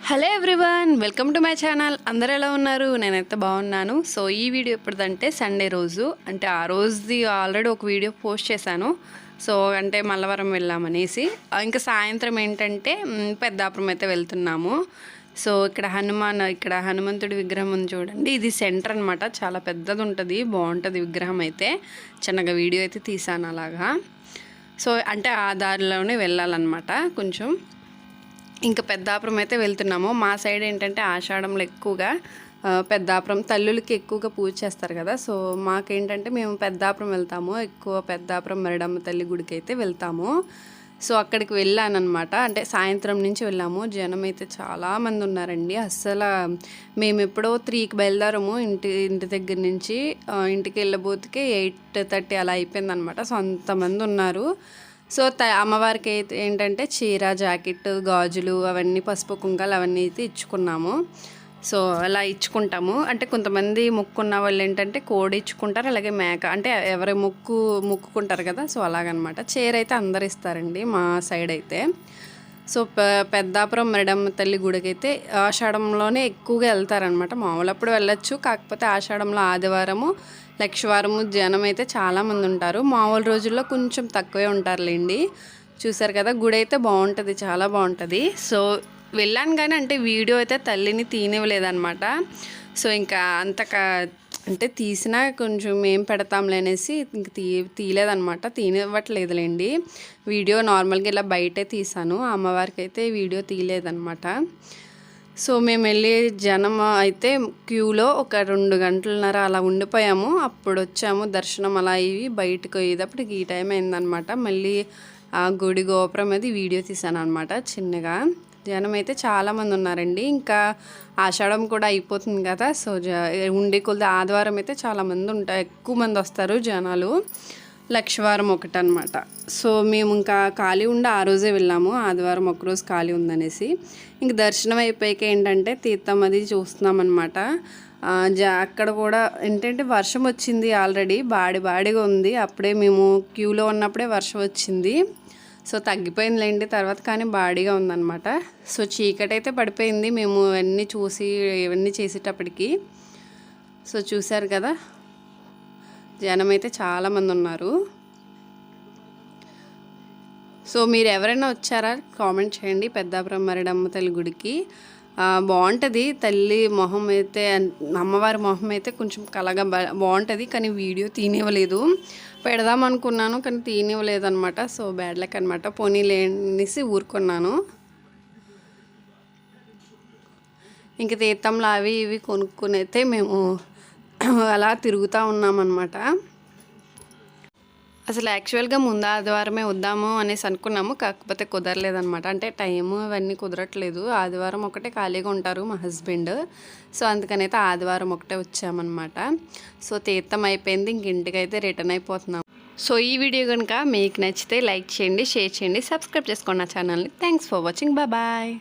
Hello everyone, welcome to my channel. అందరూ ఎలా ఉన్నారు? నేనైతే బాగున్నాను. సో ఈ వీడియో ఎప్పుడుదంటే సండే రోజు, అంటే ఆ రోజుది ఆల్రెడీ ఒక వీడియో పోస్ట్ చేశాను. సో అంటే మల్లవరం వెళ్ళామనేసి. ఇంకా సాయంత్రం ఏంటంటే పెద్దాపురం అయితే వెళ్తున్నాము. సో ఇక్కడ హనుమంతుడి విగ్రహం ఉంది చూడండి. ఇది సెంటర్ అనమాట, చాలా పెద్దది ఉంటుంది, బాగుంటుంది విగ్రహం అయితే. చిన్నగా వీడియో అయితే తీసాను అలాగా. సో అంటే ఆ దారిలోనే వెళ్ళాలన్నమాట కొంచెం. ఇంకా పెద్దాపురం అయితే వెళ్తున్నాము. మా సైడ్ ఏంటంటే ఆషాఢంలో ఎక్కువగా పెద్దాపురం తల్లులకి ఎక్కువగా పూజ చేస్తారు కదా. సో మాకేంటంటే మేము పెద్దాపురం వెళ్తాము, ఎక్కువ పెద్దాపురం మరిడమ్మ తల్లి గుడికి అయితే వెళ్తాము. సో అక్కడికి వెళ్ళానమాట. అంటే సాయంత్రం నుంచి వెళ్ళాము. జనం అయితే చాలామంది ఉన్నారండి. అస్సలు మేము ఎప్పుడో 3కి బయలుదేరాము ఇంటి దగ్గర నుంచి. ఇంటికి వెళ్ళబోతుకే 8:30 అలా అయిపోయిందనమాట. సో అంతమంది ఉన్నారు. సో అమ్మవారికి అయితే ఏంటంటే చీర, జాకెట్, గాజులు అవన్నీ, పసుపు కుంకాలు అవన్నీ అయితే ఇచ్చుకున్నాము. సో అలా ఇచ్చుకుంటాము. అంటే కొంతమంది మొక్కున్న వాళ్ళు ఏంటంటే కోడి ఇచ్చుకుంటారు, అలాగే మేక, అంటే ఎవరి మొక్కుకుంటారు కదా. సో అలాగనమాట. చీర అయితే అందరు ఇస్తారండి మా సైడ్ అయితే. సో పెద్దాపురం మరిడమ్మ తల్లి గుడికి అయితే ఆషాఢంలోనే ఎక్కువగా వెళ్తారనమాట. మామూలప్పుడు వెళ్ళొచ్చు, కాకపోతే ఆషాఢంలో ఆదివారము, లక్షవారము జనం అయితే చాలామంది ఉంటారు. మామూలు రోజుల్లో కొంచెం తక్కువే ఉంటారులేండి. చూసారు కదా, గుడి అయితే బాగుంటుంది, చాలా బాగుంటుంది. సో వెళ్ళాను కానీ అంటే వీడియో అయితే తల్లిని తీనివ్వలేదన్నమాట. సో ఇంకా అంటే తీసినా కొంచెం ఏం పెడతాంలే అనేసి ఇంక తీయలేదనమాట, తీనివ్వట్లేదులేండి. వీడియో నార్మల్గా ఇలా బయటే తీసాను, అమ్మవారికి అయితే వీడియో తీయలేదనమాట. సో మేము వెళ్ళే జనం అయితే క్యూలో ఒక 2 గంటలన్నర అలా ఉండిపోయాము. అప్పుడు వచ్చాము, దర్శనం అలా అయ్యి బయటకు పోయేటప్పటికి ఈ టైం అయిందనమాట. మళ్ళీ ఆ గుడి గోపురం అది వీడియో తీసాను అనమాట చిన్నగా. జనం అయితే చాలామంది ఉన్నారండి. ఇంకా ఆషాఢం కూడా అయిపోతుంది కదా. సో ఉండే కొద్ది ఆదివారం అయితే చాలామంది ఉంటారు, ఎక్కువ మంది వస్తారు జనాలు. లక్షవారం ఒకటనమాట. సో మేము ఇంకా ఖాళీ ఉండి ఆ రోజే వెళ్ళాము, ఆదివారం ఒకరోజు ఖాళీ ఉందనేసి. ఇంక దర్శనం అయిపోయాక ఏంటంటే తీర్థం అది చూస్తున్నాం అనమాట. అక్కడ కూడా ఏంటంటే వర్షం వచ్చింది, ఆల్రెడీ బాడిగా ఉంది. అప్పుడే మేము క్యూలో ఉన్నప్పుడే వర్షం వచ్చింది. సో తగ్గిపోయిందిలేండి తర్వాత, కానీ బాడీగా ఉందన్నమాట. సో చీకటి అయితే పడిపోయింది మేము ఇవన్నీ చేసేటప్పటికి. సో చూశారు కదా, జనం అయితే చాలామంది ఉన్నారు. సో మీరు ఎవరైనా వచ్చారా కామెంట్ చేయండి పెద్దాపురం మరిడమ్మ తల్లి గుడికి. బాగుంటుంది. తల్లి మొహం అయితే, అమ్మవారి మొహం అయితే కొంచెం కలగా బాగుంటుంది. కానీ వీడియో తీనివ్వలేదు, పెడదాం అనుకున్నాను కానీ తీనివ్వలేదు అనమాట. సో బ్యాడ్ లక్ అనమాట. పోనీ లేనేసి ఊరుకున్నాను. ఇంక తీర్థంలో అవి ఇవి కొనుక్కుని అయితే మేము అలా తిరుగుతూ ఉన్నామన్నమాట. అసలు యాక్చువల్గా ముందు ఆదివారమే వద్దాము అనేసి అనుకున్నాము, కాకపోతే కుదరలేదనమాట. అంటే టైము అవన్నీ కుదరట్లేదు. ఆదివారం ఒకటే ఖాళీగా ఉంటారు మా హస్బెండ్. సో అందుకనైతే ఆదివారం ఒకటే వచ్చామన్నమాట. సో తీర్థం అయిపోయింది, ఇంక ఇంటికైతే రిటర్న్ అయిపోతున్నాము. సో ఈ వీడియో కనుక మీకు నచ్చితే లైక్ చేయండి, షేర్ చేయండి, సబ్స్క్రైబ్ చేసుకోండి నా ఛానల్ని. Thanks for watching, bye.